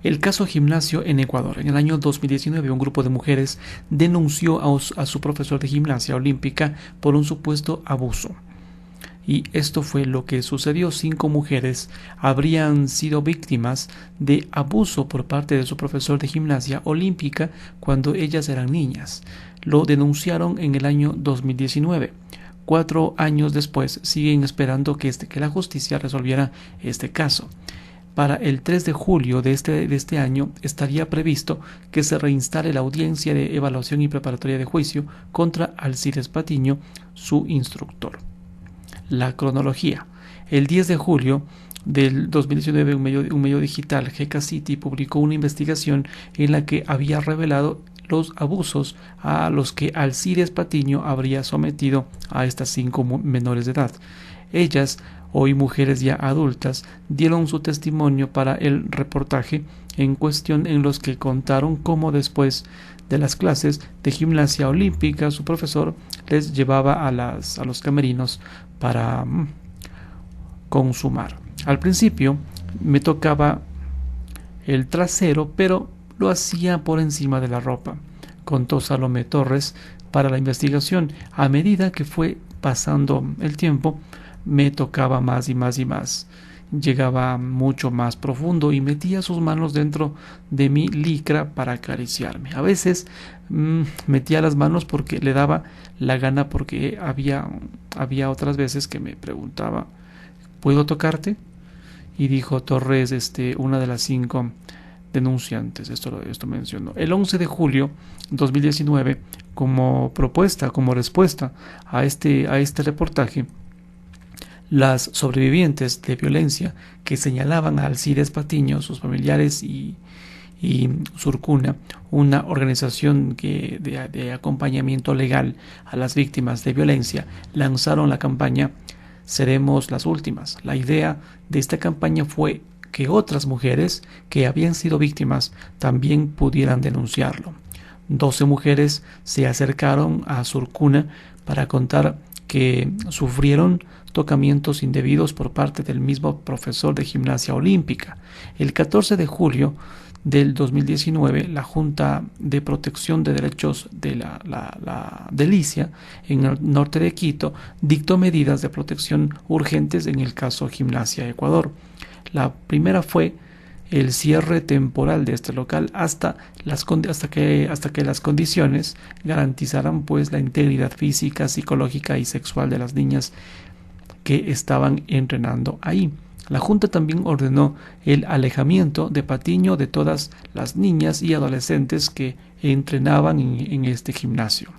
El caso gimnasio en Ecuador. En el año 2019, un grupo de mujeres denunció a su profesor de gimnasia olímpica por un supuesto abuso. Y esto fue lo que sucedió. 5 mujeres habrían sido víctimas de abuso por parte de su profesor de gimnasia olímpica cuando ellas eran niñas. Lo denunciaron en el año 2019. 4 años después siguen esperando que la justicia resolviera este caso. Para el 3 de julio de este año estaría previsto que se reinstale la audiencia de evaluación y preparatoria de juicio contra Alcides Patiño, su instructor. La cronología. El 10 de julio del 2019, un medio digital, GK City, publicó una investigación en la que había revelado los abusos a los que Alcides Patiño habría sometido a estas 5 menores de edad. Ellas, hoy mujeres ya adultas, dieron su testimonio para el reportaje en cuestión, en los que contaron cómo después de las clases de gimnasia olímpica su profesor les llevaba a los camerinos para consumar. Al principio me tocaba el trasero, pero lo hacía por encima de la ropa, contó Salomé Torres para la investigación. A medida que fue pasando el tiempo, me tocaba más y más y más. Llegaba mucho más profundo y metía sus manos dentro de mi licra para acariciarme. A veces metía las manos porque le daba la gana, porque había otras veces que me preguntaba: ¿puedo tocarte? Y dijo Torres, una de las 5 denunciantes. Esto mencionó. El 11 de julio 2019, como respuesta a este reportaje, las sobrevivientes de violencia que señalaban a Alcides Patiño, sus familiares y Surcuna, una organización de acompañamiento legal a las víctimas de violencia, lanzaron la campaña Seremos las Últimas. La idea de esta campaña fue que otras mujeres que habían sido víctimas también pudieran denunciarlo. 12 mujeres se acercaron a Surcuna para contar que sufrieron tocamientos indebidos por parte del mismo profesor de gimnasia olímpica. El 14 de julio del 2019, la Junta de Protección de Derechos de la Delicia, en el norte de Quito, dictó medidas de protección urgentes en el caso Gimnasia Ecuador. La primera fue el cierre temporal de este local hasta que las condiciones garantizaran pues la integridad física, psicológica y sexual de las niñas que estaban entrenando ahí. La Junta también ordenó el alejamiento de Patiño de todas las niñas y adolescentes que entrenaban en este gimnasio.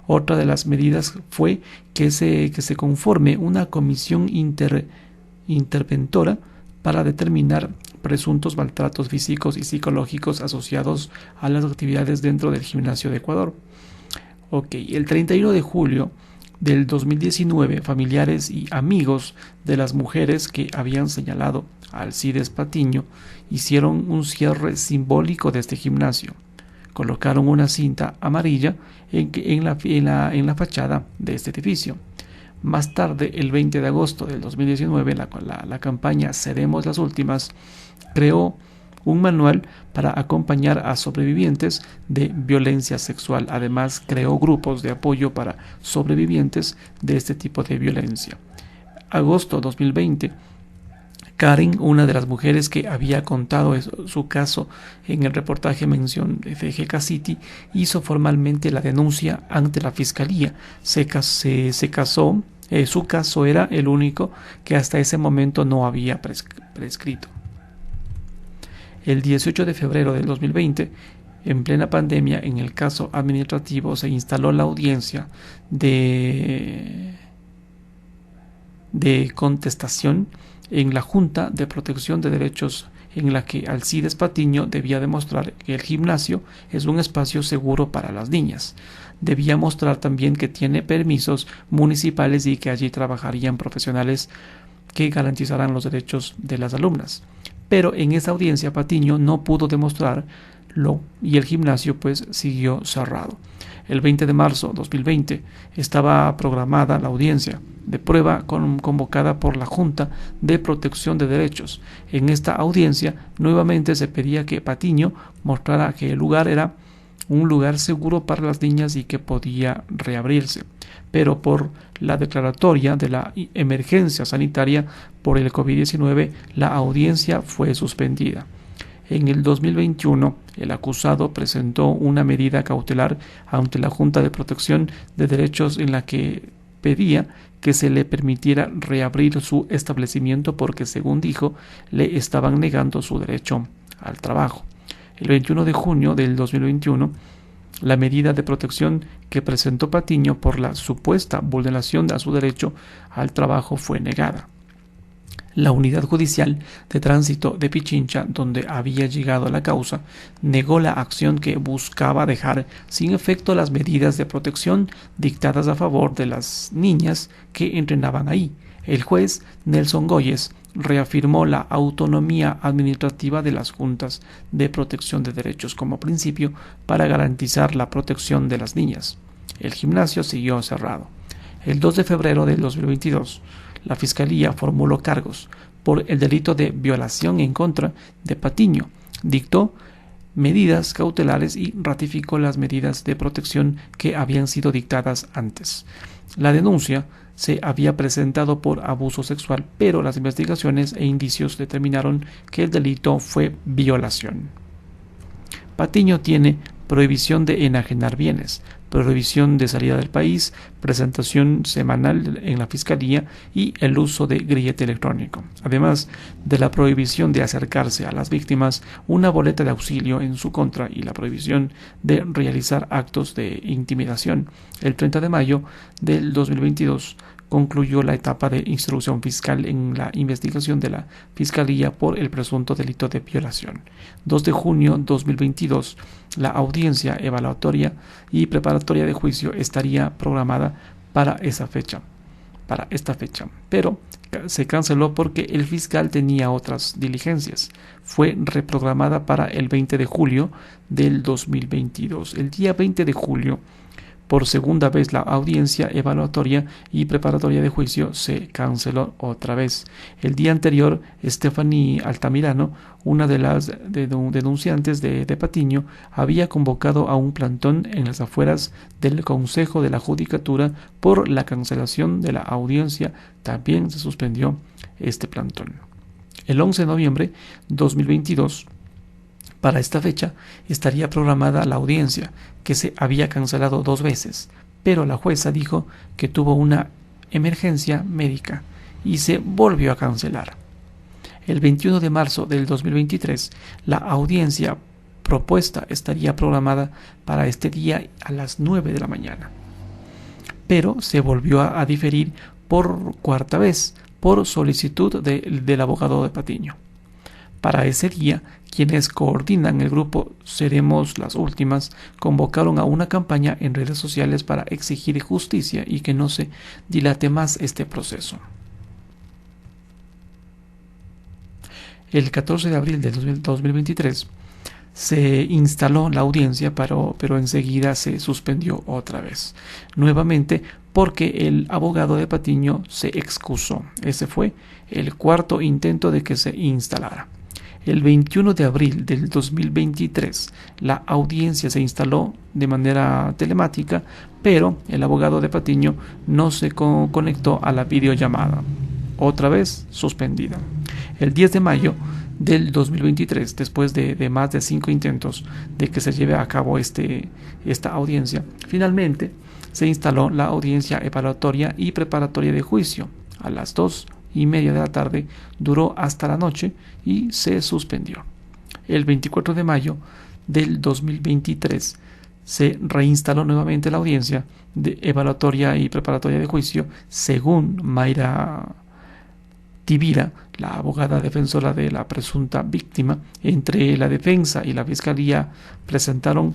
Otra de las medidas fue que se conforme una comisión interventora para determinar presuntos maltratos físicos y psicológicos asociados a las actividades dentro del gimnasio de Ecuador. El 31 de julio del 2019, familiares y amigos de las mujeres que habían señalado a Alcides Patiño hicieron un cierre simbólico de este gimnasio. Colocaron una cinta amarilla en la fachada de este edificio. Más tarde, el 20 de agosto del 2019, la campaña Seremos las Últimas creó un manual para acompañar a sobrevivientes de violencia sexual. Además, creó grupos de apoyo para sobrevivientes de este tipo de violencia. Agosto 2020, Karen, una de las mujeres que había contado su caso en el reportaje mención de GK City, hizo formalmente la denuncia ante la fiscalía. Se casó. Su caso era el único que hasta ese momento no había prescrito. El 18 de febrero del 2020, en plena pandemia, en el caso administrativo se instaló la audiencia de contestación en la Junta de Protección de Derechos, en la que Alcides Patiño debía demostrar que el gimnasio es un espacio seguro para las niñas. Debía mostrar también que tiene permisos municipales y que allí trabajarían profesionales que garantizarán los derechos de las alumnas. Pero en esa audiencia Patiño no pudo demostrar y el gimnasio pues siguió cerrado. El 20 de marzo de 2020 estaba programada la audiencia de prueba convocada por la Junta de Protección de Derechos. En esta audiencia nuevamente se pedía que Patiño mostrara que el lugar era un lugar seguro para las niñas y que podía reabrirse, pero por la declaratoria de la emergencia sanitaria por el COVID-19 la audiencia fue suspendida. En el 2021, el acusado presentó una medida cautelar ante la Junta de Protección de Derechos en la que pedía que se le permitiera reabrir su establecimiento porque, según dijo, le estaban negando su derecho al trabajo. El 21 de junio del 2021, la medida de protección que presentó Patiño por la supuesta vulneración a su derecho al trabajo fue negada. La Unidad Judicial de Tránsito de Pichincha, donde había llegado la causa, negó la acción que buscaba dejar sin efecto las medidas de protección dictadas a favor de las niñas que entrenaban ahí. El juez Nelson Goyes reafirmó la autonomía administrativa de las juntas de protección de derechos como principio para garantizar la protección de las niñas. El gimnasio siguió cerrado. El 2 de febrero del 2022, la Fiscalía formuló cargos por el delito de violación en contra de Patiño, dictó medidas cautelares y ratificó las medidas de protección que habían sido dictadas antes. La denuncia se había presentado por abuso sexual, pero las investigaciones e indicios determinaron que el delito fue violación. Patiño tiene prohibición de enajenar bienes, prohibición de salida del país, presentación semanal en la Fiscalía y el uso de grillete electrónico. Además de la prohibición de acercarse a las víctimas, una boleta de auxilio en su contra y la prohibición de realizar actos de intimidación. El 30 de mayo del 2022 concluyó la etapa de instrucción fiscal en la investigación de la Fiscalía por el presunto delito de violación. 2 de junio 2022, la audiencia evaluatoria y preparatoria de juicio estaría programada para esta fecha, pero se canceló porque el fiscal tenía otras diligencias. Fue reprogramada para el 20 de julio del 2022. El día 20 de julio, por segunda vez, la audiencia evaluatoria y preparatoria de juicio se canceló otra vez. El día anterior, Stephanie Altamirano, una de las denunciantes de Patiño, había convocado a un plantón en las afueras del Consejo de la Judicatura por la cancelación de la audiencia. También se suspendió este plantón. El 11 de noviembre de 2022, para esta fecha estaría programada la audiencia, que se había cancelado 2 veces, pero la jueza dijo que tuvo una emergencia médica y se volvió a cancelar. El 21 de marzo del 2023, la audiencia propuesta estaría programada para este día a las 9 de la mañana, pero se volvió a diferir por cuarta vez por solicitud del abogado de Patiño. Para ese día, quienes coordinan el grupo Seremos las Últimas convocaron a una campaña en redes sociales para exigir justicia y que no se dilate más este proceso. El 14 de abril de 2023 se instaló la audiencia, pero enseguida se suspendió otra vez, nuevamente porque el abogado de Patiño se excusó. Ese fue el cuarto intento de que se instalara. El 21 de abril del 2023, la audiencia se instaló de manera telemática, pero el abogado de Patiño no se conectó a la videollamada. Otra vez suspendida. El 10 de mayo del 2023, después de más de 5 intentos de que se lleve a cabo esta audiencia, finalmente se instaló la audiencia evaluatoria y preparatoria de juicio a las 2:30 de la tarde, duró hasta la noche y se suspendió. El 24 de mayo del 2023 se reinstaló nuevamente la audiencia de evaluatoria y preparatoria de juicio. Según Mayra Tibira, la abogada defensora de la presunta víctima, entre la defensa y la fiscalía presentaron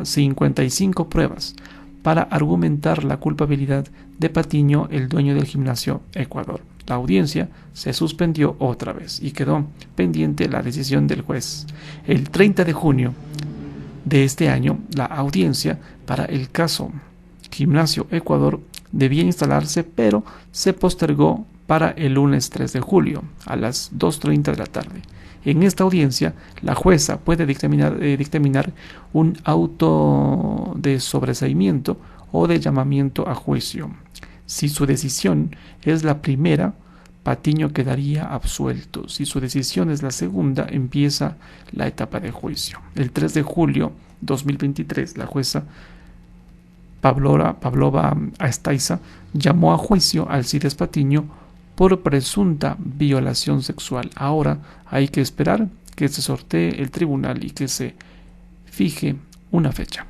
55 pruebas para argumentar la culpabilidad de Patiño, el dueño del gimnasio Ecuador. La audiencia se suspendió otra vez y quedó pendiente la decisión del juez. El 30 de junio de este año, la audiencia para el caso Gimnasio Ecuador debía instalarse, pero se postergó para el lunes 3 de julio a las 2:30 de la tarde. En esta audiencia, la jueza puede dictaminar un auto de sobreseimiento o de llamamiento a juicio. Si su decisión es la primera, Patiño quedaría absuelto. Si su decisión es la segunda, empieza la etapa de juicio. El 3 de julio 2023, la jueza Pavlova Astaiza llamó a juicio Alcides Patiño por presunta violación sexual. Ahora hay que esperar que se sortee el tribunal y que se fije una fecha.